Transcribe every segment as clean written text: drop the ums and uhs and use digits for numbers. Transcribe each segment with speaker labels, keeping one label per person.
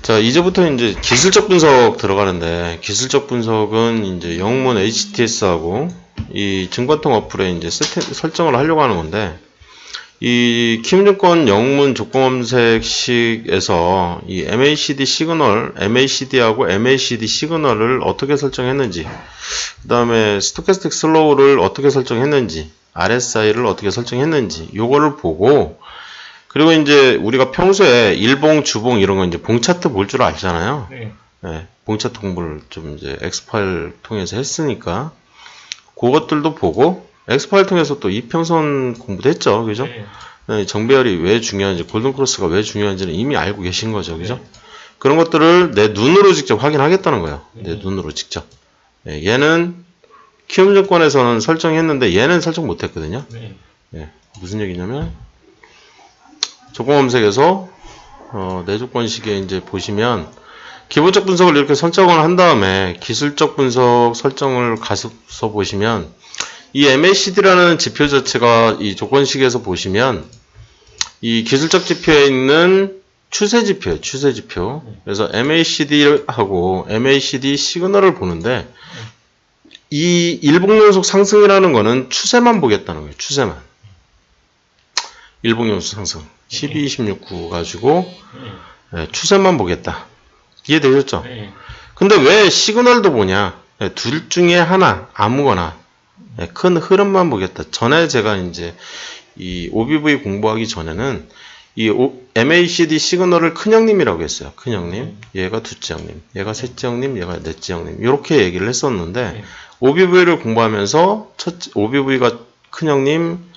Speaker 1: 자, 이제부터 이제 기술적 분석 들어가는데, 기술적 분석은 이제 영문 HTS하고 이 증권통 어플에 이제 설정을 하려고 하는 건데, 이 키움증권 영문 조건검색식에서 이 MACD 시그널, MACD하고 MACD 시그널을 어떻게 설정했는지, 그 다음에 스토캐스틱 슬로우를 어떻게 설정했는지, RSI를 어떻게 설정했는지, 요거를 보고, 그리고 이제 우리가 평소에 일봉, 주봉 이런 거 이제 봉 차트 볼 줄 알잖아요.
Speaker 2: 네.
Speaker 1: 네, 봉 차트 공부를 좀 이제 엑스파일 통해서 했으니까 그것들도 보고 엑스파일 통해서 또 이평선 공부도 했죠, 그죠?
Speaker 2: 네.
Speaker 1: 네, 정배열이 왜 중요한지, 골든크로스가 왜 중요한지는 이미 알고 계신 거죠, 그죠?
Speaker 2: 네.
Speaker 1: 그런 것들을 내 눈으로 직접 확인하겠다는 거예요.
Speaker 2: 네.
Speaker 1: 내 눈으로 직접. 네, 얘는 키움증권에서는 설정했는데 얘는 설정 못했거든요.
Speaker 2: 네.
Speaker 1: 네, 무슨 얘기냐면 조건검색에서 내조건식에 이제 보시면 기본적 분석을 이렇게 설정을 한 다음에 기술적 분석 설정을 가서 보시면 이 MACD라는 지표 자체가 이 조건식에서 보시면 이 기술적 지표에 있는 추세 지표예요. 추세 지표. 그래서 MACD하고 MACD 시그널을 보는데 이 일봉연속 상승이라는 거는 추세만 보겠다는 거예요. 추세만. 일봉연속 상승. 12, 26, 9 가지고 네, 추세만 보겠다. 이해되셨죠?
Speaker 2: 네.
Speaker 1: 근데 왜 시그널도 보냐? 네, 둘 중에 하나, 아무거나 네, 큰 흐름만 보겠다. 전에 제가 이제 이 OBV 공부하기 전에는 이 MACD 시그널을 큰형님이라고 했어요. 큰형님, 얘가 둘째형님, 얘가 셋째형님, 얘가 넷째형님 이렇게 얘기를 했었는데
Speaker 2: 네.
Speaker 1: OBV를 공부하면서 OBV가 큰형님,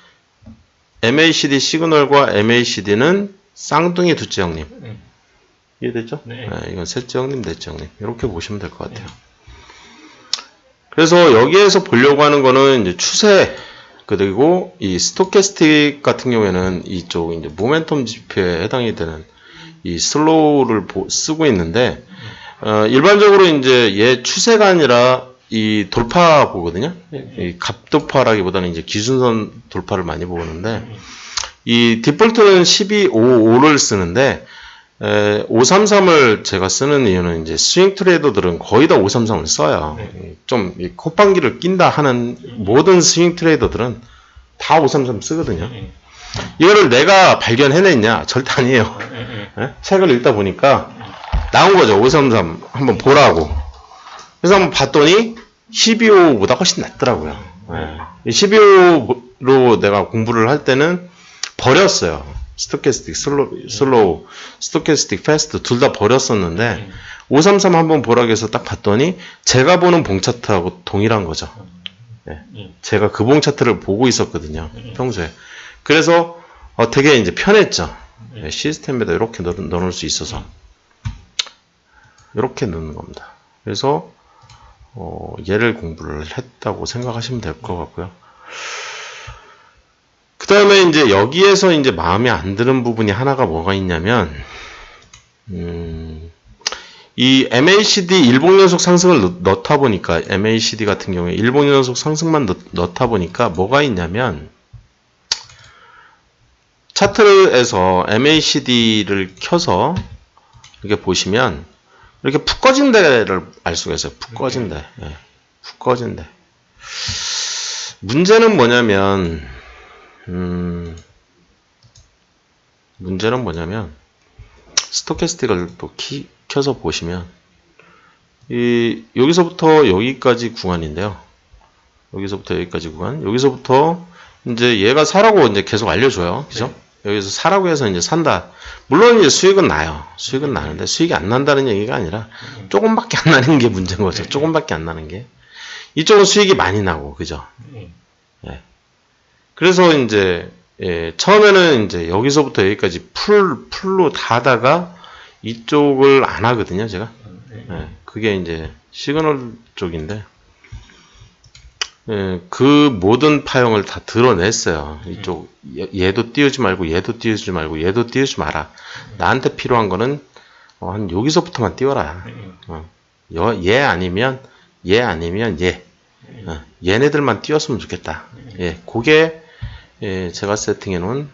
Speaker 1: MACD 시그널과 MACD는 쌍둥이 둘째 형님.
Speaker 2: 네.
Speaker 1: 이해됐죠?
Speaker 2: 네.
Speaker 1: 네, 이건 셋째 형님, 넷째 형님. 이렇게 보시면 될 것 같아요. 그래서 여기에서 보려고 하는 거는 이제 추세, 그리고 이 스토캐스틱 같은 경우에는 이쪽 이제 모멘텀 지표에 해당이 되는 이 슬로우를 쓰고 있는데, 일반적으로 이제 얘 추세가 아니라 이 돌파 보거든요. 이 갑돌파라기보다는 이제 기준선 돌파를 많이 보는데, 이 디폴트는 1255를 쓰는데, 533을 제가 쓰는 이유는 이제 스윙 트레이더들은 거의 다 533을 써요. 좀 콧방귀를 낀다 하는 모든 스윙 트레이더들은 다 533 쓰거든요. 이거를 내가 발견해냈냐? 절대 아니에요. 책을 읽다 보니까 나온 거죠. 533 한번 보라고. 그래서 한번 봤더니 12호보다 훨씬 낫더라고요. 12호로 내가 공부를 할 때는 버렸어요. 스토캐스틱 슬로우, 스토캐스틱 패스트 둘 다 버렸었는데 533 한번 보라고 해서 딱 봤더니 제가 보는 봉 차트하고 동일한 거죠. 제가 그 봉 차트를 보고 있었거든요. 평소에. 그래서 되게 이제 편했죠. 시스템에다 이렇게 넣어놓을 수 있어서 이렇게 넣는 겁니다. 그래서 얘를 공부를 했다고 생각하시면 될 것 같고요. 그 다음에 이제 여기에서 이제 마음에 안 드는 부분이 하나가 뭐가 있냐면, 이 MACD 일봉연속 상승을 넣다 보니까, MACD 같은 경우에 일봉연속 상승만 넣다 보니까 뭐가 있냐면, 차트에서 MACD를 켜서 이렇게 보시면, 이렇게 푹 꺼진 데를 알 수가 있어요. 푹 꺼진 데. 예, 푹 꺼진 데. 문제는 뭐냐면, 문제는 뭐냐면 스토캐스틱을 또 켜서 보시면 여기서부터 여기까지 구간인데요. 여기서부터 여기까지 구간. 여기서부터 이제 얘가 사라고 이제 계속 알려줘요. 그죠? 여기서 사라고 해서 이제 산다. 물론 이제 수익은 나요. 수익은 나는데 수익이 안 난다는 얘기가 아니라 조금밖에 안 나는 게 문제인 거죠. 조금밖에 안 나는 게. 이쪽은 수익이 많이 나고, 그죠? 예. 그래서 이제 처음에는 이제 여기서부터 여기까지 풀로 다다가 이쪽을 안 하거든요, 제가. 예, 그게 이제 시그널 쪽인데 그 모든 파형을 다 드러냈어요. 이쪽 얘도 띄우지 말고 얘도 띄우지 말고 얘도 띄우지 마라. 나한테 필요한 거는 한 여기서부터만 띄워라. 얘 아니면 얘. 얘네들만 띄웠으면 좋겠다. 예, 그게 제가 세팅해 놓은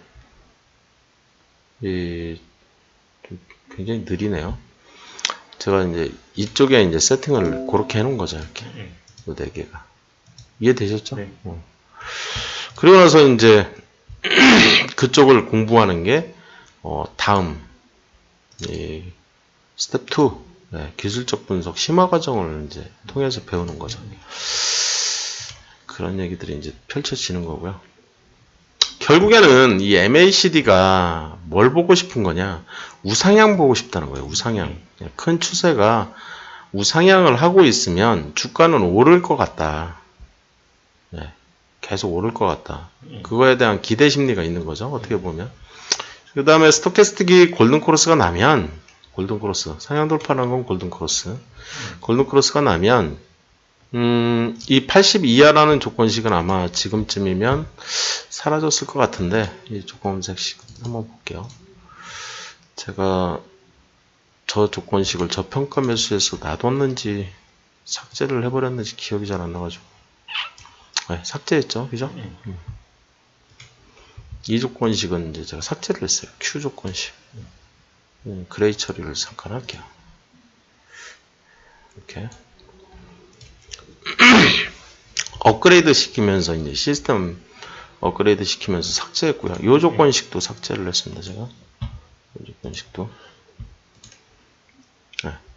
Speaker 1: 굉장히 느리네요. 제가 이제 이쪽에 이제 세팅을 그렇게 해놓은 거죠. 이렇게. 이 4개가. 이해되셨죠?
Speaker 2: 네.
Speaker 1: 그리고 나서 이제 그쪽을 공부하는 게, 다음, 이 스텝 2, 기술적 분석 심화 과정을 이제 통해서 배우는 거죠. 그런 얘기들이 이제 펼쳐지는 거고요. 결국에는 이 MACD가 뭘 보고 싶은 거냐? 우상향 보고 싶다는 거예요. 우상향. 큰 추세가 우상향을 하고 있으면 주가는 오를 것 같다. 계속 오를 것 같다. 그거에 대한 기대 심리가 있는 거죠. 어떻게 보면. 그 다음에 스토캐스틱이 골든크로스가 나면, 골든크로스, 상향 돌파라는 건 골든크로스. 골든크로스가 나면, 이 80 이하라는 조건식은 아마 지금쯤이면 사라졌을 것 같은데, 이 조건식 한번 볼게요. 제가 저 조건식을 저평가 매수에서 놔뒀는지 삭제를 해버렸는지 기억이 잘 안 나가지고. 삭제했죠, 그죠? 이 조건식은 이제 제가 삭제를 했어요. Q 조건식. 그레이 처리를 잠깐 할게요. 이렇게. 업그레이드 시키면서 이제 시스템 업그레이드 시키면서 삭제했고요. 이 조건식도 삭제를 했습니다. 제가. 이 조건식도.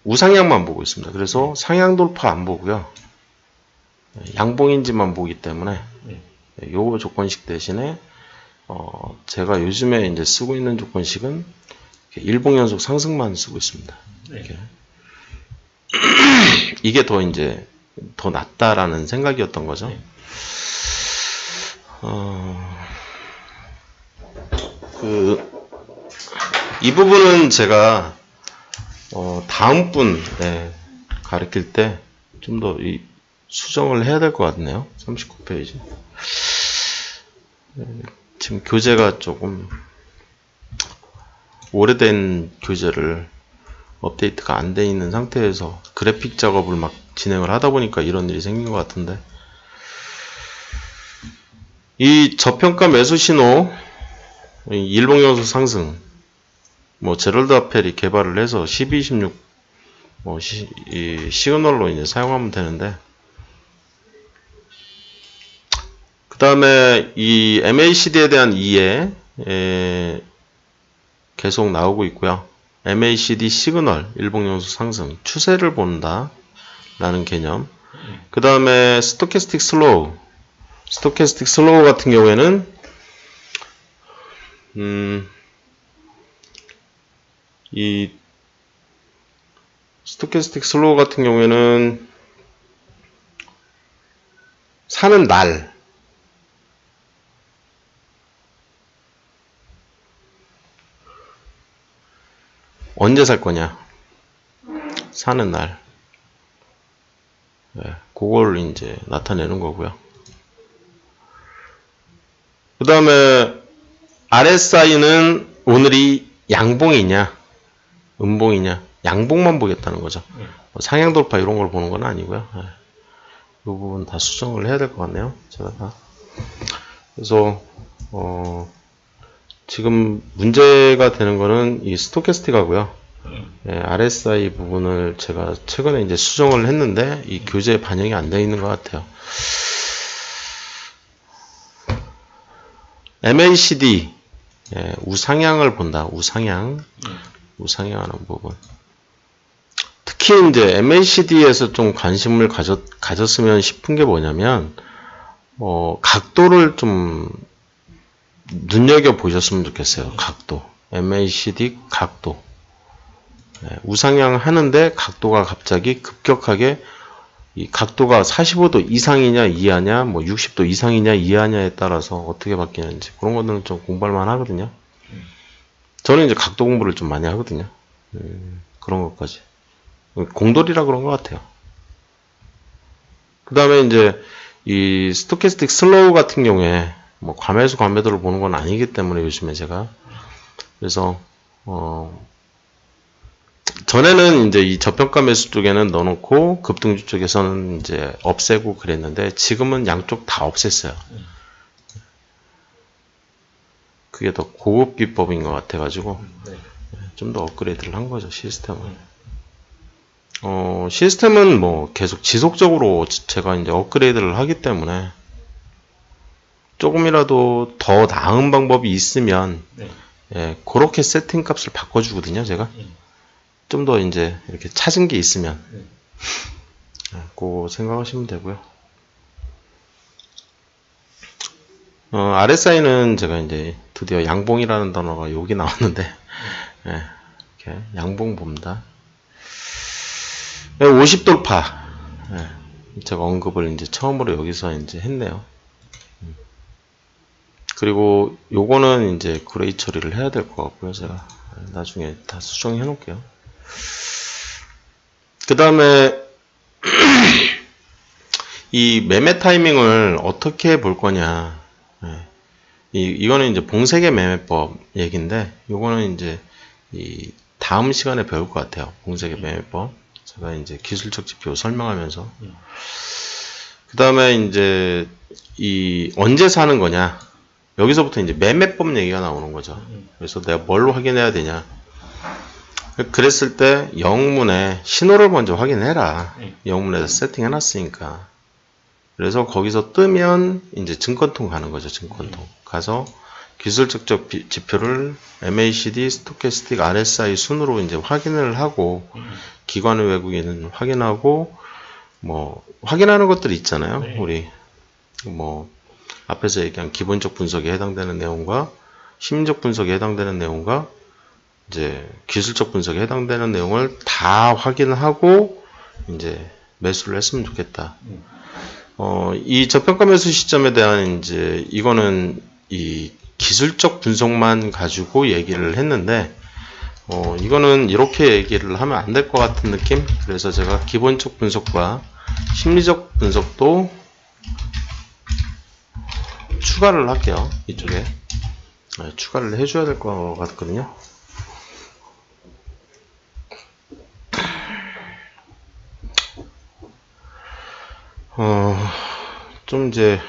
Speaker 1: 우상향만 보고 있습니다. 그래서 상향 돌파 안 보고요. 양봉인지만 보기 때문에 요 조건식 대신에 제가 요즘에 이제 쓰고 있는 조건식은 일봉 연속 상승만 쓰고 있습니다. 이렇게. 이게 더 이제 더 낫다라는 생각이었던 거죠. 이 부분은 제가 다음 분 가르칠 때 좀 더 수정을 해야 될 것 같네요. 39페이지. 지금 교재가 조금 오래된 교재를 업데이트가 안 돼 있는 상태에서 그래픽 작업을 막 진행을 하다 보니까 이런 일이 생긴 것 같은데, 이 저평가 매수 신호, 일봉연속 상승, 제럴드 아펠이 개발을 해서 12, 16 이 시그널로 이제 사용하면 되는데, 그 다음에 이 MACD에 대한 이해 계속 나오고 있고요. MACD 시그널, 일봉연속 상승, 추세를 본다 라는 개념. 그 다음에 스토캐스틱 슬로우. 스토캐스틱 슬로우 같은 경우에는 이 스토캐스틱 슬로우 같은 경우에는 사는 날, 언제 살 거냐, 사는 날, 그걸 이제 나타내는 거고요. 그 다음에 RSI는 오늘이 양봉이냐 음봉이냐, 양봉만 보겠다는 거죠. 상향 돌파 이런 걸 보는 건 아니고요. 이 부분 다 수정을 해야 될 것 같네요. 제가 다. 그래서 지금 문제가 되는 거는 이 스토캐스틱하고요. RSI 부분을 제가 최근에 이제 수정을 했는데 이 교재에 반영이 안 되어 있는 것 같아요. MACD 우상향을 본다. 우상향하는 부분. 특히 이제 MACD에서 좀 관심을 가졌으면 싶은 게 뭐냐면 각도를 좀 눈여겨 보셨으면 좋겠어요. 각도. MACD 각도. 우상향 하는데 각도가 갑자기 급격하게 이 각도가 45도 이상이냐 이하냐, 60도 이상이냐 이하냐에 따라서 어떻게 바뀌는지 그런 것들은 좀 공부할만 하거든요. 저는 이제 각도 공부를 좀 많이 하거든요. 그런 것까지. 공돌이라 그런 것 같아요. 그 다음에 이제 이 스토캐스틱 슬로우 같은 경우에 과매수 과매도를 보는 건 아니기 때문에 요즘에 제가 그래서 전에는 이제 이 저평가 매수 쪽에는 넣어놓고 급등주 쪽에서는 이제 없애고 그랬는데 지금은 양쪽 다 없앴어요. 그게 더 고급 기법인 것 같아가지고 좀 더 업그레이드를 한 거죠, 시스템을. 시스템은 뭐 계속 지속적으로 제가 이제 업그레이드를 하기 때문에 조금이라도 더 나은 방법이 있으면
Speaker 2: 네.
Speaker 1: 예, 그렇게 세팅 값을 바꿔주거든요, 제가. 좀 더 이제 이렇게 찾은 게 있으면. 예, 그거 생각하시면 되고요. RSI는 제가 이제 드디어 양봉이라는 단어가 여기 나왔는데, 예, 이렇게 양봉 봅니다. 50 돌파. 예, 제가 언급을 이제 처음으로 여기서 이제 했네요. 그리고 요거는 이제 그레이 처리를 해야 될 것 같고요. 제가 나중에 다 수정해 놓을게요. 그 다음에 이 매매 타이밍을 어떻게 볼 거냐. 이거는 이제 봉쇄계 매매법 얘기인데 요거는 이제 이 다음 시간에 배울 것 같아요. 봉쇄계 매매법. 제가 이제 기술적 지표 설명하면서. 그 다음에 이제 이 언제 사는 거냐. 여기서부터 이제 매매법 얘기가 나오는 거죠. 그래서 내가 뭘 확인해야 되냐. 그랬을 때 영문에 신호를 먼저 확인해라. 영문에서 세팅해놨으니까. 그래서 거기서 뜨면 이제 증권통 가는 거죠. 증권통. 가서 기술적 지표를 MACD, 스토캐스틱, RSI 순으로 이제 확인을 하고 기관의 외국인은 확인하고 뭐 확인하는 것들이 있잖아요. 우리 뭐 앞에서 얘기한 기본적 분석에 해당되는 내용과 심리적 분석에 해당되는 내용과 이제 기술적 분석에 해당되는 내용을 다 확인하고 이제 매수를 했으면 좋겠다. 이 저평가 매수 시점에 대한 이제 이거는 이 기술적 분석만 가지고 얘기를 했는데 이거는 이렇게 얘기를 하면 안 될 것 같은 느낌? 그래서 제가 기본적 분석과 심리적 분석도 추가를 할게요. 이쪽에 추가를 해줘야 될 것 같거든요. 좀 이제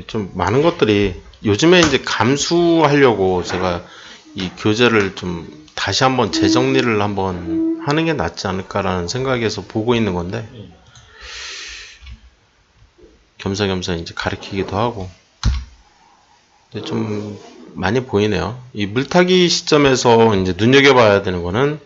Speaker 1: 좀 많은 것들이 요즘에 이제 감수하려고 제가 이 교재를 좀 다시 한번 재정리를 한번 하는 게 낫지 않을까라는 생각에서 보고 있는 건데 겸사겸사 이제 가르치기도 하고 근데 좀 많이 보이네요. 이 물타기 시점에서 이제 눈여겨봐야 되는 거는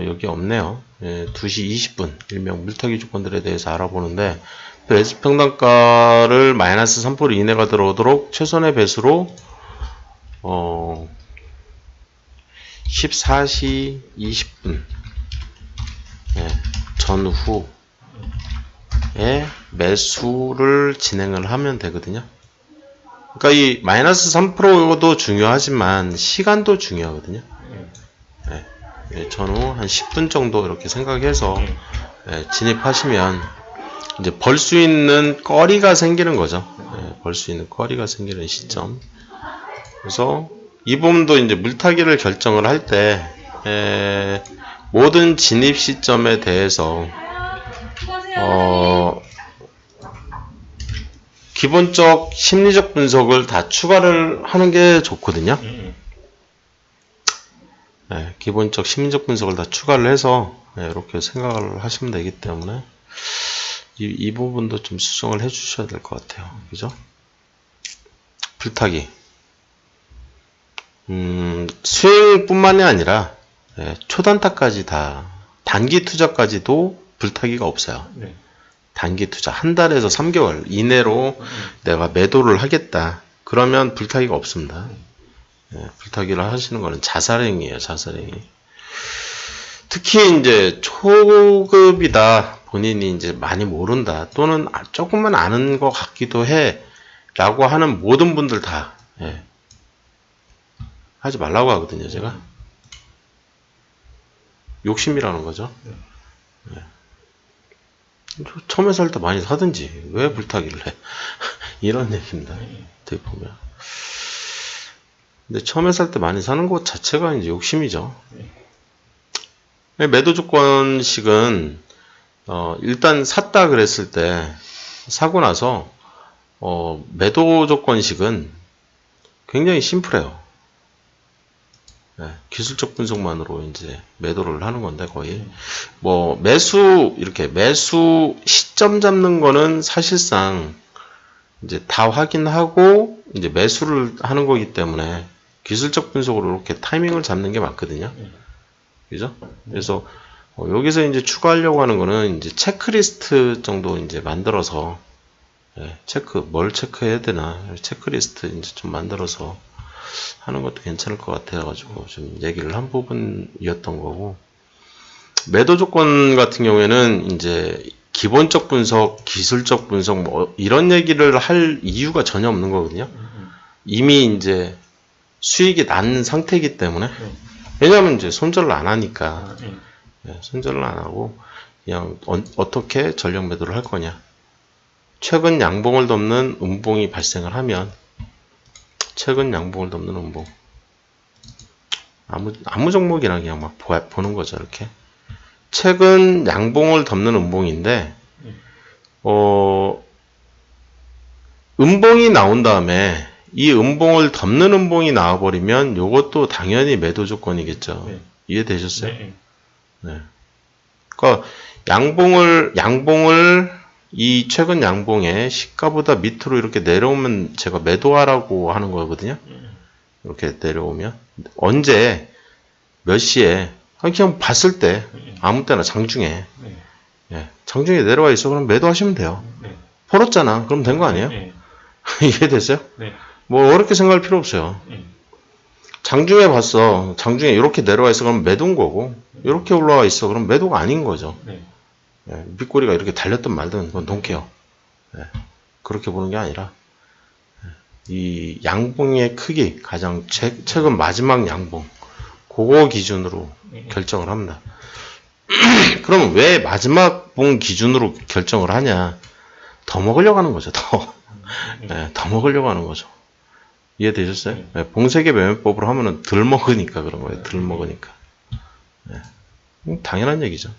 Speaker 1: 여기 없네요. 2시 20분 일명 물타기 조건들에 대해서 알아보는데 매수평단가를 마이너스 3% 이내가 들어오도록 최선의 배수로 14시 20분 전후에 매수를 진행을 하면 되거든요. 그러니까 이 마이너스 3%도 중요하지만 시간도 중요하거든요. 전후 한 10분 정도 이렇게 생각해서 진입하시면 이제 벌 수 있는 거리가 생기는 거죠. 벌 수 있는 거리가 생기는 시점. 그래서 이 부분도 이제 물타기를 결정을 할 때 모든 진입 시점에 대해서 기본적 심리적 분석을 다 추가를 하는 게 좋거든요. 기본적 심리적 분석을 다 추가를 해서 이렇게 생각을 하시면 되기 때문에 이 부분도 좀 수정을 해 주셔야 될 것 같아요. 그죠? 불타기. 수익뿐만이 아니라 초단타까지 다 단기 투자까지도 불타기가 없어요. 단기 투자 한 달에서 3개월 이내로 내가 매도를 하겠다. 그러면 불타기가 없습니다. 불타기를 하시는 거는 자살행위예요. 자살행위. 특히 이제 초급이다. 본인이 이제 많이 모른다. 또는 조금만 아는 것 같기도 해. 라고 하는 모든 분들 다 하지 말라고 하거든요. 제가. 욕심이라는 거죠. 처음에 살 때 많이 사든지 왜 불타기를 해. 이런 얘기입니다. 어떻게 보면. 근데 처음에 살 때 많이 사는 것 자체가 이제 욕심이죠. 매도 조건식은 일단 샀다 그랬을 때 사고 나서 매도 조건식은 굉장히 심플해요. 기술적 분석만으로 이제 매도를 하는 건데 거의 뭐 매수 이렇게 매수 시점 잡는 거는 사실상 이제 다 확인하고 이제 매수를 하는 거기 때문에 기술적 분석으로 이렇게 타이밍을 잡는 게 맞거든요. 그죠? 그래서 여기서 이제 추가하려고 하는 거는 이제 체크리스트 정도 이제 만들어서 뭘 체크해야 되나 체크리스트 이제 좀 만들어서 하는 것도 괜찮을 것 같아가지고 좀 얘기를 한 부분이었던 거고, 매도 조건 같은 경우에는 이제 기본적 분석, 기술적 분석 뭐 이런 얘기를 할 이유가 전혀 없는 거거든요. 이미 이제 수익이 난 상태이기 때문에. 왜냐하면 이제 손절을 안 하니까. 손절을 안 하고 그냥 어떻게 전력 매도를 할 거냐. 최근 양봉을 덮는 음봉이 발생을 하면, 최근 양봉을 덮는 음봉, 아무 종목이나 그냥 막 보는 거죠. 이렇게 최근 양봉을 덮는 음봉인데 음봉이 나온 다음에 이 음봉을 덮는 음봉이 나와버리면 요것도 당연히 매도 조건이겠죠. 이해되셨어요? 네. 그러니까 양봉을 이 최근 양봉의 시가보다 밑으로 이렇게 내려오면 제가 매도하라고 하는 거거든요. 이렇게 내려오면 언제 몇 시에 그냥 봤을 때 아무 때나 장중에 장중에 내려와 있어 그럼 매도하시면 돼요. 벌었잖아 그럼 된 거 아니에요? 이해됐어요? 뭐 어렵게 생각할 필요 없어요. 장중에 봤어, 장중에 이렇게 내려와 있어 그럼 매도인 거고, 이렇게 올라와 있어 그럼 매도가 아닌 거죠. 밑꼬리가 이렇게 달렸든 말든 그건 동케어. 그렇게 보는 게 아니라 이 양봉의 크기, 가장 최근 마지막 양봉, 그거 기준으로 결정을 합니다. 그러면 왜 마지막 봉 기준으로 결정을 하냐? 더 먹으려고 하는 거죠. 더 먹으려고 하는 거죠. 이해되셨어요? 봉쇄계 매매법으로 하면은 덜 먹으니까 그런 거예요. 덜 먹으니까. 당연한 얘기죠.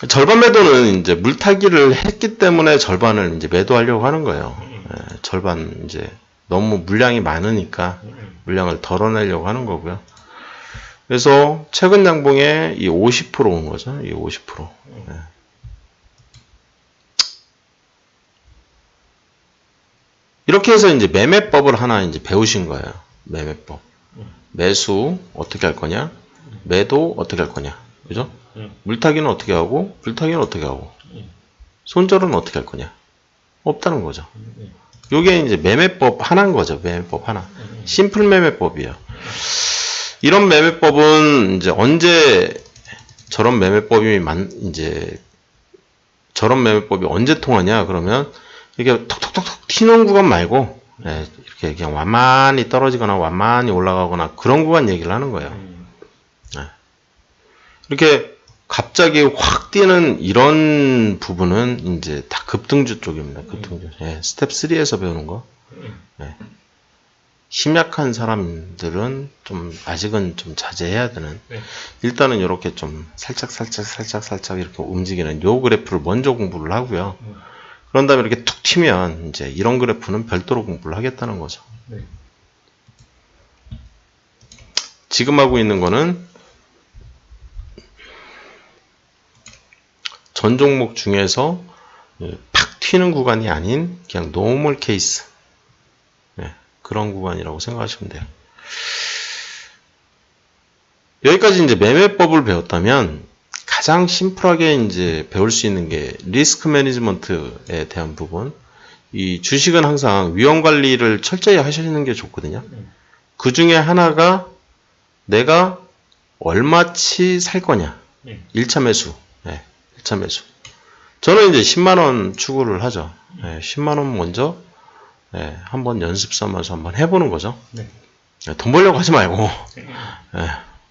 Speaker 1: 절반 매도는 이제 물타기를 했기 때문에 절반을 이제 매도하려고 하는 거예요. 절반 이제 너무 물량이 많으니까 물량을 덜어내려고 하는 거고요. 그래서 최근 양봉에 이 50%온 거죠. 이 50%. 이렇게 해서 이제 매매법을 하나 이제 배우신 거예요. 매매법. 매수 어떻게 할 거냐? 매도 어떻게 할 거냐? 그죠? 물타기는 어떻게 하고, 불타기는 어떻게 하고, 손절은 어떻게 할 거냐? 없다는 거죠. 요게 이제 매매법 하나인 거죠. 매매법 하나. 심플 매매법이에요. 이런 매매법은 이제 언제 저런 매매법이 저런 매매법이 언제 통하냐? 그러면 이렇게 톡톡톡톡 튀는 구간 말고, 이렇게 그냥 완만히 떨어지거나 완만히 올라가거나 그런 구간 얘기를 하는 거예요. 이렇게 갑자기 확 뛰는 이런 부분은 이제 다 급등주 쪽입니다. 급등주. 스텝 3에서 배우는 거. 심약한 사람들은 좀 아직은 좀 자제해야 되는. 일단은 이렇게 좀 살짝 이렇게 움직이는 요 그래프를 먼저 공부를 하고요. 그런 다음에 이렇게 툭 튀면 이제 이런 그래프는 별도로 공부를 하겠다는 거죠. 지금 하고 있는 거는 전 종목 중에서 팍 튀는 구간이 아닌 그냥 노멀 케이스, 그런 구간이라고 생각하시면 돼요. 여기까지 이제 매매법을 배웠다면 가장 심플하게 이제 배울 수 있는 게 리스크 매니지먼트에 대한 부분. 이 주식은 항상 위험 관리를 철저히 하시는 게 좋거든요. 그 중에 하나가 내가 얼마치 살 거냐. 1차 매수. 1차 매수. 저는 이제 10만원 추구를 하죠. 10만원 먼저 한번 연습 삼아서 한번 해보는 거죠. 돈 벌려고 하지 말고.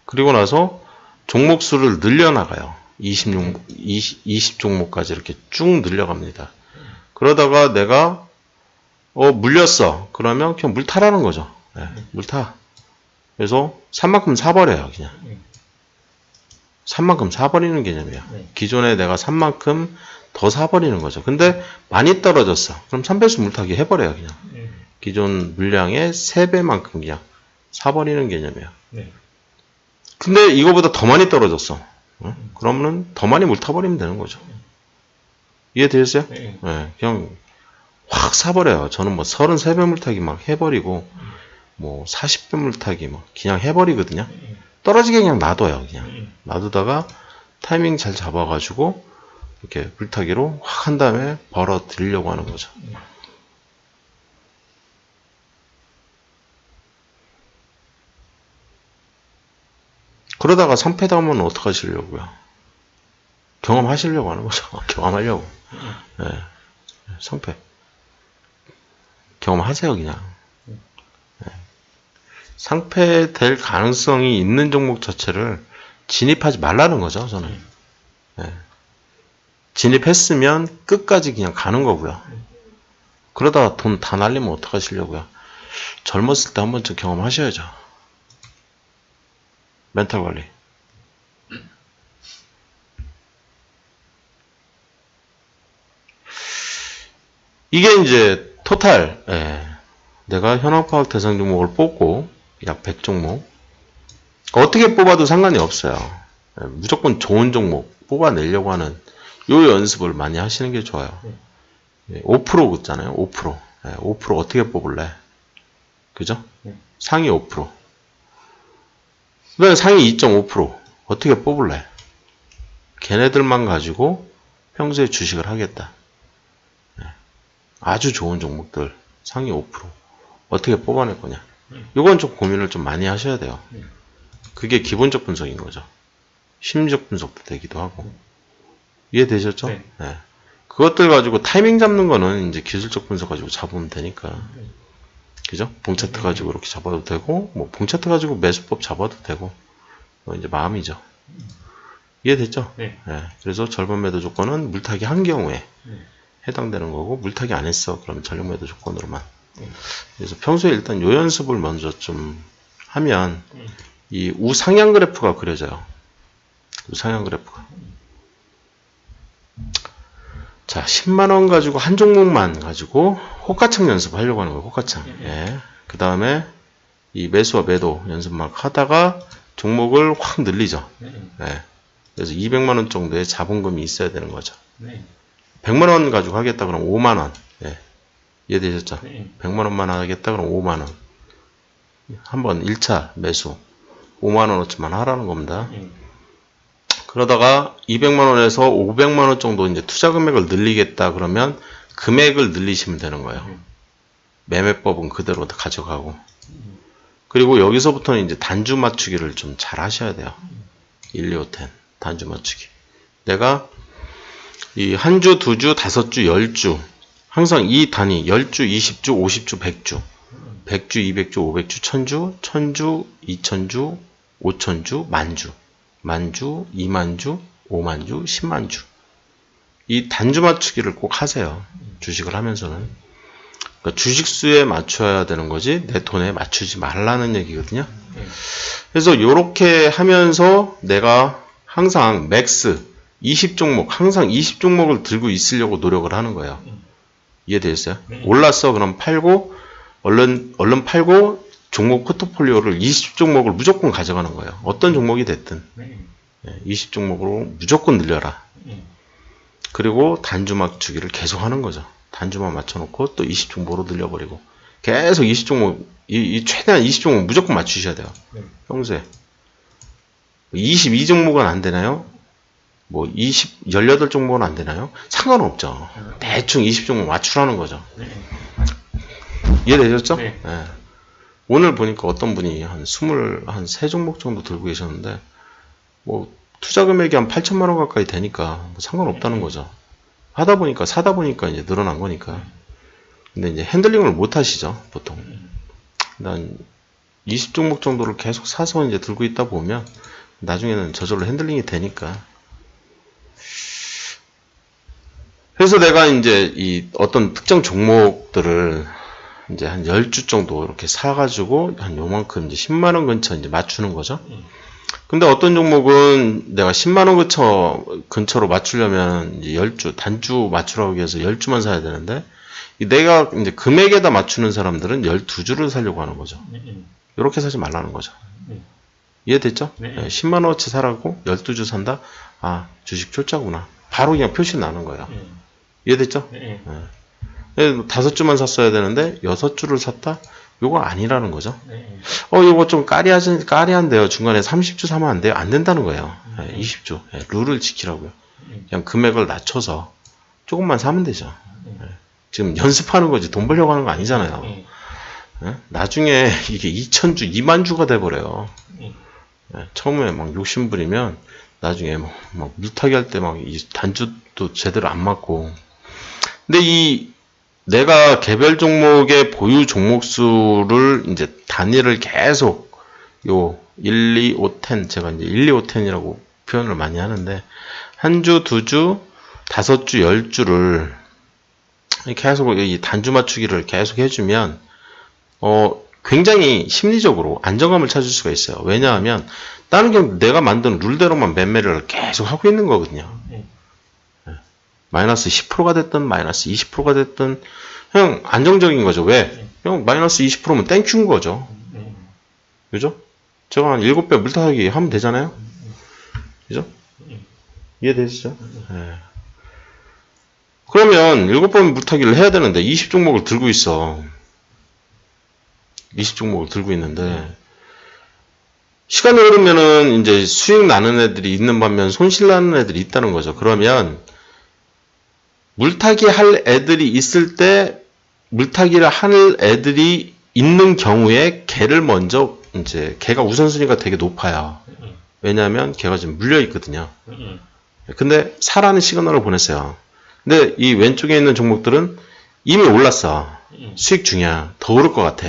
Speaker 1: 그리고 나서 종목 수를 늘려나가요. 20 종목까지 이렇게 쭉 늘려갑니다. 그러다가 내가 물렸어. 그러면 그냥 물 타라는 거죠. 물 타. 그래서 산 만큼 사버려요. 그냥. 산 만큼 사버리는 개념이야. 기존에 내가 산 만큼 더 사버리는 거죠. 근데 많이 떨어졌어. 그럼 3배수 물타기 해버려요. 그냥. 기존 물량의 3배만큼 그냥 사버리는 개념이야.
Speaker 2: 네.
Speaker 1: 근데 이거보다 더 많이 떨어졌어. 그러면은 더 많이 물 타버리면 되는 거죠. 이해되셨어요?
Speaker 2: 네.
Speaker 1: 네, 그냥 확 사버려요. 저는 뭐 33배 물타기 막 해버리고 뭐 40배 물타기 막 그냥 해버리거든요. 떨어지게 그냥 놔둬요. 그냥 놔두다가 타이밍 잘 잡아가지고 이렇게 물타기로 확 한 다음에 벌어들이려고 하는 거죠. 그러다가 상패 당하면 어떡하시려고요? 경험하시려고 하는 거죠. 경험하려고. 네. 상패. 경험하세요, 그냥. 네. 상패 될 가능성이 있는 종목 자체를 진입하지 말라는 거죠, 저는. 네. 진입했으면 끝까지 그냥 가는 거고요. 그러다가 돈 다 날리면 어떡하시려고요? 젊었을 때 한 번쯤 경험하셔야죠. 멘탈 관리. 이게 이제 토탈. 예. 내가 현황파악 대상 종목을 뽑고 약 100종목. 어떻게 뽑아도 상관이 없어요. 예. 무조건 좋은 종목 뽑아내려고 하는 요 연습을 많이 하시는 게 좋아요. 예. 5% 있잖아요. 5%. 예. 5% 어떻게 뽑을래? 그죠? 상위 5%. 그다음에 상위 2.5% 어떻게 뽑을래? 걔네들만 가지고 평소에 주식을 하겠다. 아주 좋은 종목들 상위 5% 어떻게 뽑아낼 거냐. 이건 좀 고민을 좀 많이 하셔야 돼요. 그게 기본적 분석인 거죠. 심리적 분석도 되기도 하고. 이해되셨죠?
Speaker 2: 네.
Speaker 1: 네. 그것들 가지고 타이밍 잡는 거는 이제 기술적 분석 가지고 잡으면 되니까. 그죠? 봉차트 가지고 이렇게 잡아도 되고, 뭐 봉차트 가지고 매수법 잡아도 되고, 이제 마음이죠. 이해됐죠?
Speaker 2: 네.
Speaker 1: 네. 그래서 절반 매도 조건은 물타기 한 경우에 해당되는 거고, 물타기 안 했어. 그러면 전력 매도 조건으로만. 그래서 평소에 일단 요 연습을 먼저 좀 하면 이 우상향 그래프가 그려져요. 우상향 그래프가. 자, 10만원 가지고 한 종목만 가지고 호가창 연습하려고 하는 거예요. 호가창. 예. 그 다음에 이 매수와 매도 연습 막 하다가 종목을 확 늘리죠. 예. 그래서 200만원 정도의 자본금이 있어야 되는 거죠. 100만원 가지고 하겠다 그러면 5만원. 예. 이해되셨죠? 100만원만 하겠다 그러면 5만원. 한번 1차 매수 5만원어치만 하라는 겁니다. 그러다가 200만원에서 500만원 정도 이제 투자 금액을 늘리겠다 그러면 금액을 늘리시면 되는 거예요. 매매법은 그대로 가져가고. 그리고 여기서부터는 이제 단주 맞추기를 좀 잘 하셔야 돼요. 1, 2, 5, 10 단주 맞추기. 내가 이 한 주, 두 주, 다섯 주, 10주 항상 이 단위 10주, 20주, 50주, 100주 100주, 200주, 500주, 1000주, 1000주, 2000주, 5000주, 만주 만주, 2만주, 5만주, 10만주. 이 단주 맞추기를 꼭 하세요. 주식을 하면서는. 그러니까 주식수에 맞춰야 되는 거지 내 돈에 맞추지 말라는 얘기거든요. 그래서 이렇게 하면서 내가 항상 맥스 20종목, 항상 20종목을 들고 있으려고 노력을 하는 거예요. 이해되셨어요? 올랐어. 그럼 팔고, 얼른 팔고, 종목 포트폴리오를 20종목을 무조건 가져가는 거예요. 어떤 종목이 됐든. 20종목으로 무조건 늘려라. 그리고 단주 맞추기를 계속 하는 거죠. 단주만 맞춰놓고 또 20종목으로 늘려버리고. 계속 20종목, 최대한 20종목 무조건 맞추셔야 돼요. 평소에. 22종목은 안 되나요? 뭐 18종목은 안 되나요? 상관없죠. 대충 20종목 맞추라는 거죠. 이해되셨죠? 네. 오늘 보니까 어떤 분이 한 23종목 정도 들고 계셨는데 뭐 투자 금액이 한 8천만 원 가까이 되니까 뭐 상관없다는 거죠. 사다 보니까 이제 늘어난 거니까. 근데 이제 핸들링을 못 하시죠, 보통. 난 20종목 정도를 계속 사서 이제 들고 있다 보면 나중에는 저절로 핸들링이 되니까. 그래서 내가 이제 이 어떤 특정 종목들을 이제 한 10주 정도 이렇게 사가지고 한 요만큼 이제 10만원 근처 이제 맞추는 거죠. 근데 어떤 종목은 내가 10만원 근처로 맞추려면 이제 10주, 단주 맞추라고 해서 10주만 사야 되는데 내가 이제 금액에다 맞추는 사람들은 12주를 사려고 하는 거죠. 이렇게 사지 말라는 거죠. 이해됐죠?
Speaker 2: 네.
Speaker 1: 10만 원어치 사라고 12주 산다? 아, 주식 초짜구나. 바로 그냥 표시 나는 거예요. 이해됐죠?
Speaker 2: 네.
Speaker 1: 5주만 샀어야 되는데 6주를 샀다? 요거 아니라는 거죠.
Speaker 2: 네.
Speaker 1: 요거 좀 까리한데요. 중간에 30주 사면 안 돼요? 안 된다는 거예요. 20주. 룰을 지키라고요. 그냥 금액을 낮춰서 조금만 사면 되죠. 지금 연습하는 거지 돈 벌려고 하는 거 아니잖아요. 나중에 이게 2000주, 2만주가 돼버려요. 처음에 막 욕심부리면 나중에 막 물타기 할 때 막 단주도 제대로 안 맞고. 근데 내가 개별 종목의 보유 종목 수를 이제 단위를 계속 1, 2, 5, 10 제가 이제 1, 2, 5, 10이라고 표현을 많이 하는데 한 주, 2주, 5주, 10주를 계속 이 단주 맞추기를 계속 해주면 굉장히 심리적으로 안정감을 찾을 수가 있어요. 왜냐하면 다른 경우 내가 만든 룰대로만 매매를 계속 하고 있는 거거든요. 마이너스 10%가 됐든 마이너스 20%가 됐든 그냥 안정적인 거죠. 왜? 그냥 마이너스 20%면 땡큐인 거죠. 그죠? 제가 한 7배 물타기 하면 되잖아요. 그죠? 이해되시죠? 그러면 7번 물타기를 해야 되는데 20종목을 들고 있어. 20종목을 들고 있는데 시간이 흐르면은 이제 수익 나는 애들이 있는 반면 손실 나는 애들이 있다는 거죠. 그러면 물타기 할 애들이 있을 때 물타기를 할 애들이 있는 경우에 걔를 먼저 이제 걔가 우선순위가 되게 높아요. 왜냐하면 걔가 지금 물려 있거든요. 근데 사라는 시그널을 보냈어요. 근데 이 왼쪽에 있는 종목들은 이미 올랐어. 수익 중이야. 더 오를 것 같아.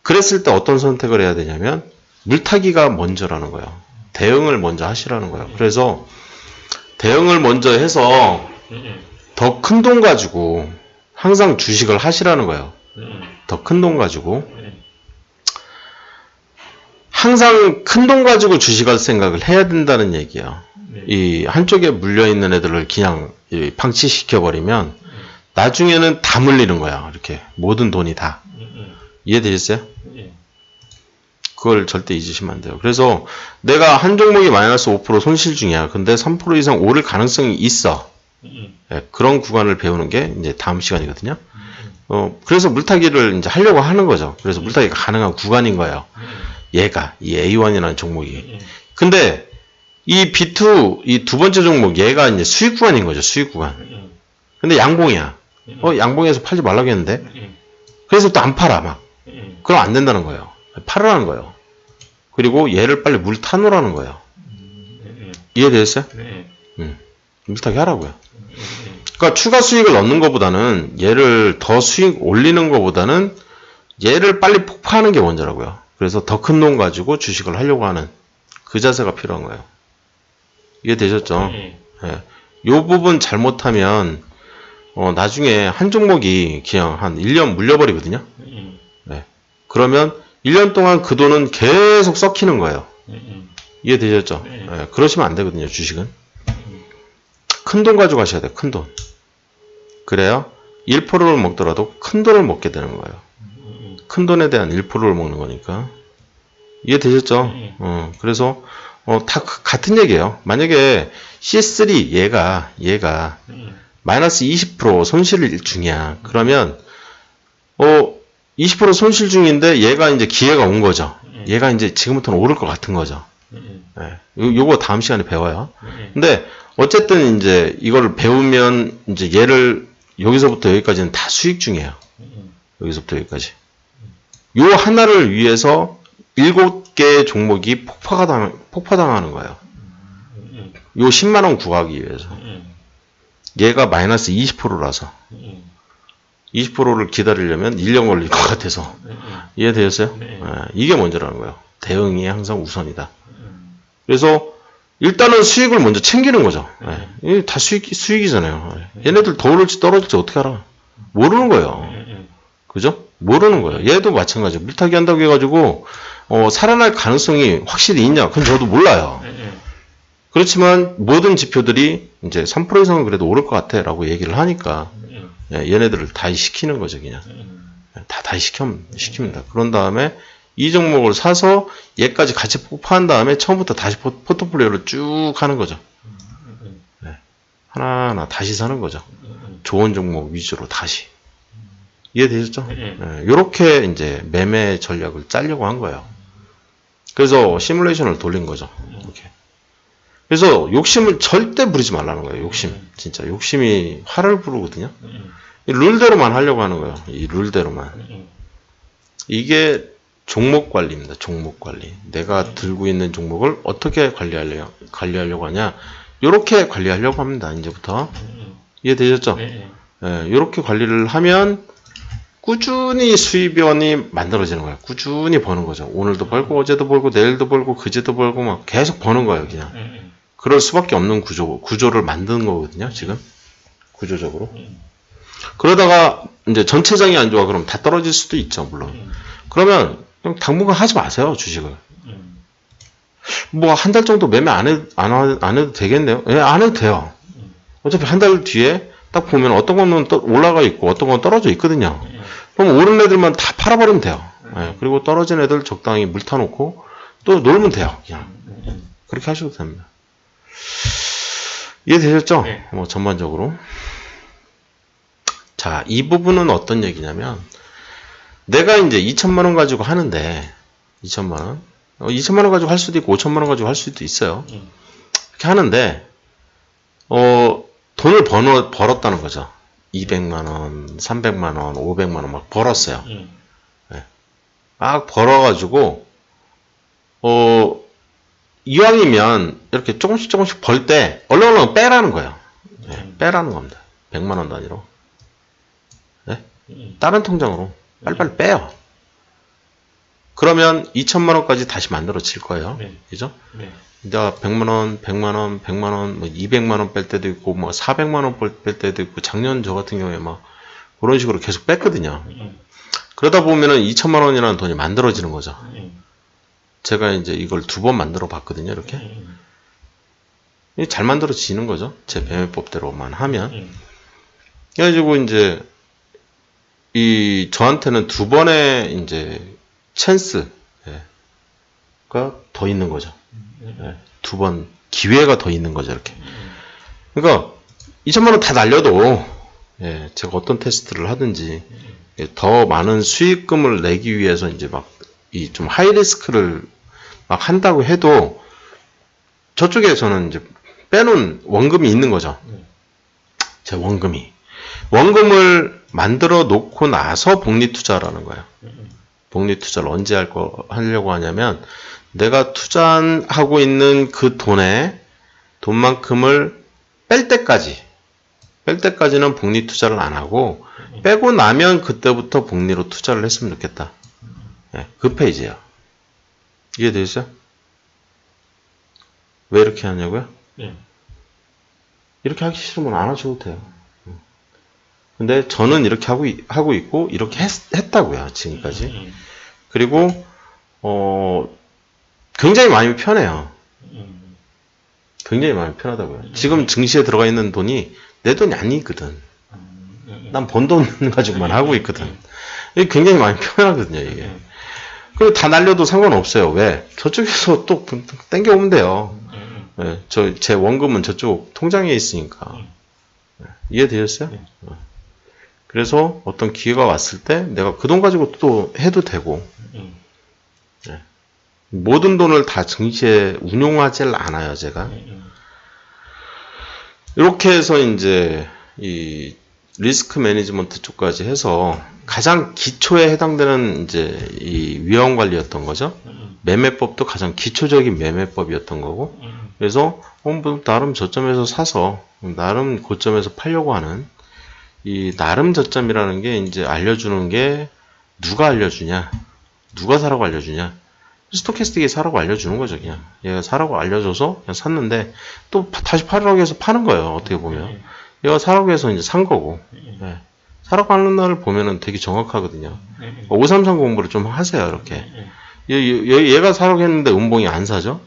Speaker 1: 그랬을 때 어떤 선택을 해야 되냐면 물타기가 먼저라는 거예요. 대응을 먼저 하시라는 거예요. 그래서 대응을 먼저 해서 더 큰 돈 가지고 항상 주식을 하시라는 거예요. 더 큰 돈 가지고 항상 큰 돈 가지고 주식할 생각을 해야 된다는 얘기예요. 이 한쪽에 물려있는 애들을 그냥 방치시켜버리면 나중에는 다 물리는 거야. 이렇게 모든 돈이 다. 이해되셨어요? 그걸 절대 잊으시면 안 돼요. 그래서 내가 한 종목이 마이너스 5% 손실 중이야. 근데 3% 이상 오를 가능성이 있어. 그런 구간을 배우는 게 이제 다음 시간이거든요. 그래서 물타기를 이제 하려고 하는 거죠. 그래서 물타기가 가능한 구간인 거예요. 얘가, 이 A1이라는 종목이. 근데 이 B2, 이 두 번째 종목, 얘가 이제 수익 구간인 거죠. 수익 구간. 근데 양봉이야. 양봉에서 팔지 말라고 했는데. 그래서 또 안 팔아, 막. 그럼 안 된다는 거예요. 팔으라는 거예요. 그리고 얘를 빨리 물 타놓으라는 거예요. 이해되셨어요? 물타기 하라고요. 그러니까 추가 수익을 얻는 것보다는 얘를 더 수익 올리는 것보다는 얘를 빨리 폭파하는 게 먼저라고요. 그래서 더 큰 돈 가지고 주식을 하려고 하는 그 자세가 필요한 거예요. 이해되셨죠? 요 부분 잘못하면 나중에 한 종목이 그냥 한 1년 물려버리거든요. 그러면 1년 동안 그 돈은 계속 썩히는 거예요. 이해되셨죠? 그러시면 안 되거든요. 주식은. 큰 돈 가지고 가셔야 돼요. 큰 돈. 그래야 1%를 먹더라도 큰 돈을 먹게 되는 거예요. 큰 돈에 대한 1%를 먹는 거니까. 이해되셨죠? 그래서 다 같은 얘기예요. 만약에 C3 얘가 마이너스 20% 손실 중이야. 그러면 20% 손실 중인데 얘가 이제 기회가 온 거죠. 얘가 이제 지금부터는 오를 것 같은 거죠. 요거 다음 시간에 배워요. 근데 어쨌든 이제 이걸 배우면 이제 얘를 여기서부터 여기까지는 다 수익 중이에요. 여기서부터 여기까지. 요 하나를 위해서 7개의 종목이 폭파당하는 거예요. 요 10만원 구하기 위해서. 얘가 마이너스 20%라서. 20%를 기다리려면 1년 걸릴 것 같아서. 이해되셨어요? 이게 먼저라는 거예요. 대응이 항상 우선이다. 그래서 일단은 수익을 먼저 챙기는 거죠. 이게 다 수익이잖아요. 얘네들 더 오를지 떨어질지 어떻게 알아? 모르는 거예요. 그죠? 모르는 거예요. 얘도 마찬가지예요. 물타기 한다고 해가지고 살아날 가능성이 확실히 있냐? 그건 저도 몰라요. 그렇지만 모든 지표들이 이제 3% 이상은 그래도 오를 것 같아 라고 얘기를 하니까 얘네들을 다 시키는 거죠. 그냥 다시 시킵니다. 그런 다음에 이 종목을 사서 얘까지 같이 파한 다음에 처음부터 다시 포트폴리오를 쭉 하는 거죠. 네. 하나하나 다시 사는 거죠. 좋은 종목 위주로 다시. 이해되셨죠? 네. 이렇게 이제 매매 전략을 짜려고 한 거예요. 그래서 시뮬레이션을 돌린 거죠. 이렇게. 그래서 욕심을 절대 부리지 말라는 거예요. 욕심. 진짜 욕심이 화를 부르거든요. 이 룰대로만 하려고 하는 거예요. 이 룰대로만. 이게 종목 관리입니다. 종목 관리. 내가 들고 있는 종목을 어떻게 관리하려고 하냐. 이렇게 관리하려고 합니다. 이제부터. 이해되셨죠? 예, 이렇게 관리를 하면 꾸준히 수입원이 만들어지는 거예요. 꾸준히 버는 거죠. 오늘도 벌고 어제도 벌고 내일도 벌고 그제도 벌고 막 계속 버는 거예요. 그냥. 그럴 수밖에 없는 구조를 만드는 거거든요. 지금. 구조적으로. 그러다가 이제 전체장이 안 좋아. 그럼 다 떨어질 수도 있죠. 물론. 그러면 그냥 당분간 하지 마세요. 주식을. 뭐 한 달 정도 매매 안 해도 되겠네요. 예, 안 해도 돼요. 어차피 한 달 뒤에 딱 보면 어떤 거는 올라가 있고 어떤 건 떨어져 있거든요. 그럼 오른 애들만 다 팔아버리면 돼요. 예, 그리고 떨어진 애들 적당히 물 타놓고 또 놀면 돼요. 그냥. 그렇게 하셔도 됩니다. 이해되셨죠?
Speaker 2: 네.
Speaker 1: 뭐 전반적으로. 자, 이 부분은 어떤 얘기냐면 내가 이제 2천만 원 가지고 하는데 2천만 원. 2천만 원 가지고 할 수도 있고 5천만 원 가지고 할 수도 있어요. 이렇게 하는데 돈을 벌었다는 거죠. 200만 원, 300만 원, 500만 원 막 벌었어요. 네. 막 벌어가지고 이왕이면 이렇게 조금씩 벌 때 얼른 빼라는 거예요. 네, 빼라는 겁니다. 100만 원 단위로. 네? 다른 통장으로 빨리빨리 빼요. 그러면 2천만 원까지 다시 만들어질 거예요.
Speaker 2: 네.
Speaker 1: 그죠?
Speaker 2: 네.
Speaker 1: 내가 100만 원, 100만 원, 100만 원, 뭐 200만 원 뺄 때도 있고, 뭐 400만 원 뺄 때도 있고, 작년 저 같은 경우에 막 그런 식으로 계속 뺐거든요. 그러다 보면은 2천만 원이라는 돈이 만들어지는 거죠. 제가 이제 이걸 2번 만들어 봤거든요. 이렇게. 잘 만들어지는 거죠. 제 매매법대로만 하면. 그래가지고 이제 저한테는 2번의 이제 찬스가 더 있는 거죠. 2번 기회가 더 있는 거죠. 이렇게. 그러니까 2천만 원 다 날려도 제가 어떤 테스트를 하든지 더 많은 수익금을 내기 위해서 이제 막 이 좀 하이 리스크를 막 한다고 해도 저쪽에서는 이제 빼놓은 원금이 있는 거죠. 제 원금을 만들어 놓고 나서 복리 투자라는 거예요. 복리 투자를 언제 하려고 하냐면 내가 투자하고 있는 그 돈만큼을 뺄 때까지는 복리 투자를 안 하고 빼고 나면 그때부터 복리로 투자를 했으면 좋겠다. 그 페이지예요. 이해되셨어요? 왜 이렇게 하냐고요?
Speaker 2: 네.
Speaker 1: 이렇게 하기 싫으면 안 하셔도 돼요. 근데 저는 이렇게 하고 있고 이렇게 했다고요. 지금까지. 그리고 굉장히 마음이 편해요. 굉장히 마음이 편하다고요. 지금 증시에 들어가 있는 돈이 내 돈이 아니거든. 난 번 돈 가지고만 하고 있거든. 이게 굉장히 마음이 편하거든요. 이게. 그리고 다 날려도 상관없어요. 왜? 저쪽에서 또 땡겨오면 돼요. 제 원금은 저쪽 통장에 있으니까. 이해되셨어요? 그래서 어떤 기회가 왔을 때 내가 그 돈 가지고 또 해도 되고, 모든 돈을 다 증시에 운용하질 않아요, 제가. 이렇게 해서 이제 이 리스크 매니지먼트 쪽까지 해서 가장 기초에 해당되는 이제 이 위험 관리였던 거죠. 매매법도 가장 기초적인 매매법이었던 거고. 그래서 뭐 나름 저점에서 사서 나름 고점에서 팔려고 하는 이 나름 저점이라는 게 이제 알려주는 게 누가 알려주냐? 누가 사라고 알려주냐? 스토캐스틱이 사라고 알려주는 거죠, 그냥. 얘가 사라고 알려줘서 그냥 샀는데 또 다시 팔으라고 해서 파는 거예요, 어떻게 보면. 얘가 사라고 해서 이제 산 거고. 사라고 하는 날을 보면은 되게 정확하거든요. 5330 공부를 좀 하세요, 이렇게. 얘가 사라고 했는데 음봉이 안 사죠?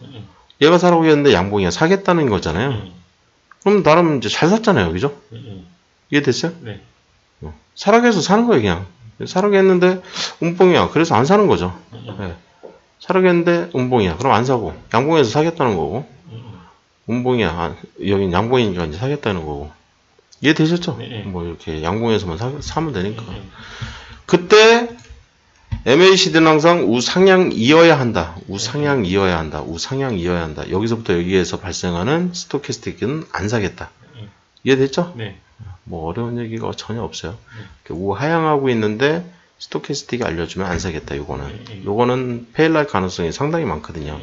Speaker 1: 얘가 사라고 했는데 양봉이가 사겠다는 거잖아요. 그럼 나름 이제 잘 샀잖아요, 그죠? 이해됐어요?
Speaker 2: 네.
Speaker 1: 사라고 해서 사는 거예요, 그냥. 사려겠는데 운봉이야. 그래서 안 사는 거죠. 네. 사려겠는데 운봉이야. 그럼 안 사고 양봉에서 사겠다는 거고 운봉이야. 여긴 양봉이니까 이제 사겠다는 거고 이해되셨죠? 뭐 이렇게 양봉에서만 사면 되니까. 그때 MACD는 항상 우상향 이어야 한다. 우상향 이어야 한다. 우상향 이어야 한다. 여기서부터 여기에서 발생하는 스토캐스틱은 안 사겠다. 이해됐죠?
Speaker 2: 네.
Speaker 1: 뭐 어려운 얘기가 전혀 없어요. 우하향하고 있는데 스토캐스틱이 알려주면 안 사겠다. 요거는 페일날 가능성이 상당히 많거든요.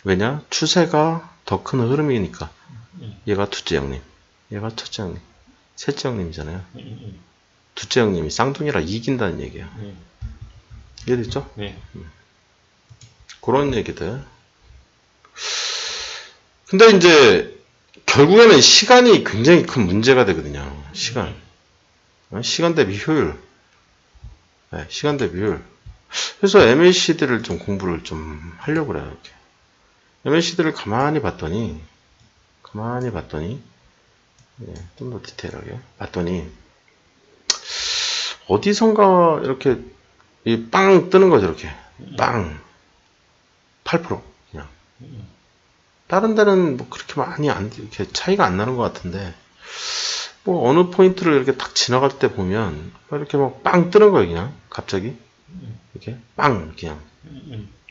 Speaker 1: 왜냐? 추세가 더 큰 흐름이니까. 얘가 둘째 형님, 얘가 첫째 형님, 셋째 형님이잖아요. 둘째 형님이 쌍둥이라 이긴다는 얘기야. 이해됐죠?
Speaker 2: 네.
Speaker 1: 그런 얘기들. 근데 이제 결국에는 시간이 굉장히 큰 문제가 되거든요. 시간. 시간 대비 효율. 네, 시간 대비 효율. 그래서 MACD를 좀 공부를 좀 하려고 그래요. 이렇게. MACD를 가만히 봤더니 네, 좀 더 디테일하게 봤더니 어디선가 이렇게 빵 뜨는 거죠. 이렇게 빵 8% 그냥 다른 데는 뭐 그렇게 많이 이렇게 차이가 안 나는 것 같은데 뭐 어느 포인트를 이렇게 딱 지나갈 때 보면 이렇게 막 빵 뜨는 거예요. 그냥 갑자기 이렇게 빵 그냥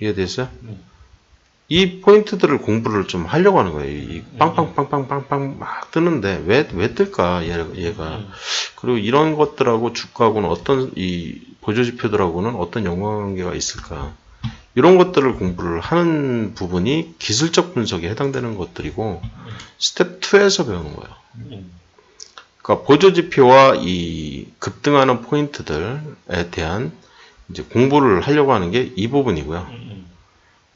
Speaker 1: 이해됐어요? 이 포인트들을 공부를 좀 하려고 하는 거예요. 이 빵빵빵빵빵빵 막 뜨는데 왜 뜰까 얘가 그리고 이런 것들하고 주가하고는 어떤 이 보조지표들하고는 어떤 연관관계가 있을까 이런 것들을 공부를 하는 부분이 기술적 분석에 해당되는 것들이고 스텝 2에서 배우는 거예요. 그러니까 보조지표와 이 급등하는 포인트들에 대한 이제 공부를 하려고 하는 게 이 부분이고요.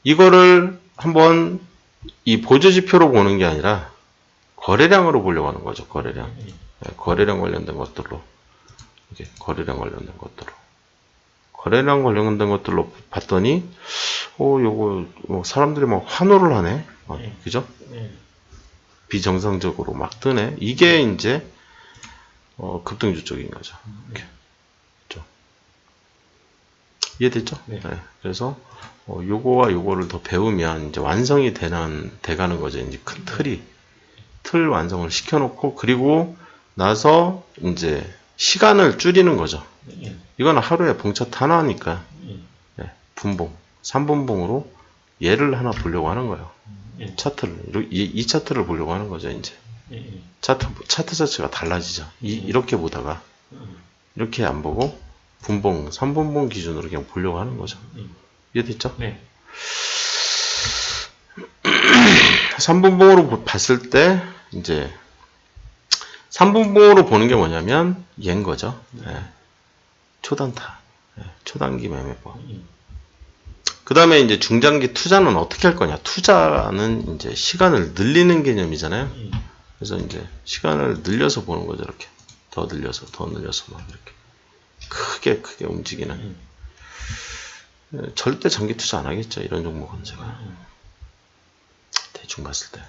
Speaker 1: 이거를 한번 이 보조지표로 보는 게 아니라 거래량으로 보려고 하는 거죠. 거래량. 네, 거래량 관련된 것들로. 이게 거래량 관련된 것들로. 거래량 관련된 것들로 봤더니, 요거, 뭐 사람들이 막 환호를 하네. 그죠? 비정상적으로 막 뜨네. 이게 이제, 급등주 쪽인 거죠. 이렇게. 그렇죠? 이해됐죠?
Speaker 2: 네.
Speaker 1: 네. 그래서, 요거와 요거를 더 배우면 이제 완성이 돼가는 거죠. 이제 큰 틀 완성을 시켜놓고, 그리고 나서 이제 시간을 줄이는 거죠. 이건 하루에 봉차트 하나니까, 네, 분봉, 3분봉으로 얘를 하나 보려고 하는 거예요. 차트를, 이 차트를 보려고 하는 거죠, 이제. 차트 자체가 달라지죠. 이렇게 보다가, 이렇게 안 보고, 분봉, 3분봉 기준으로 그냥 보려고 하는 거죠. 이해됐죠?
Speaker 2: 네.
Speaker 1: 3분봉으로 봤을 때, 이제, 3분봉으로 보는 게 뭐냐면, 얘인 거죠. 네. 초단타. 네. 초단기 매매법. 그 다음에 이제 중장기 투자는 어떻게 할 거냐. 투자는 이제 시간을 늘리는 개념이잖아요. 그래서 이제 시간을 늘려서 보는 거죠. 이렇게. 더 늘려서 막 이렇게. 크게 움직이는. 절대 장기 투자 안 하겠죠. 이런 종목은 제가. 대충 봤을 때.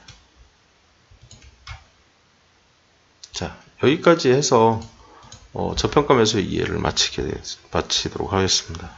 Speaker 1: 자, 여기까지 해서 저평가 매수의 이해를 마치도록 하겠습니다.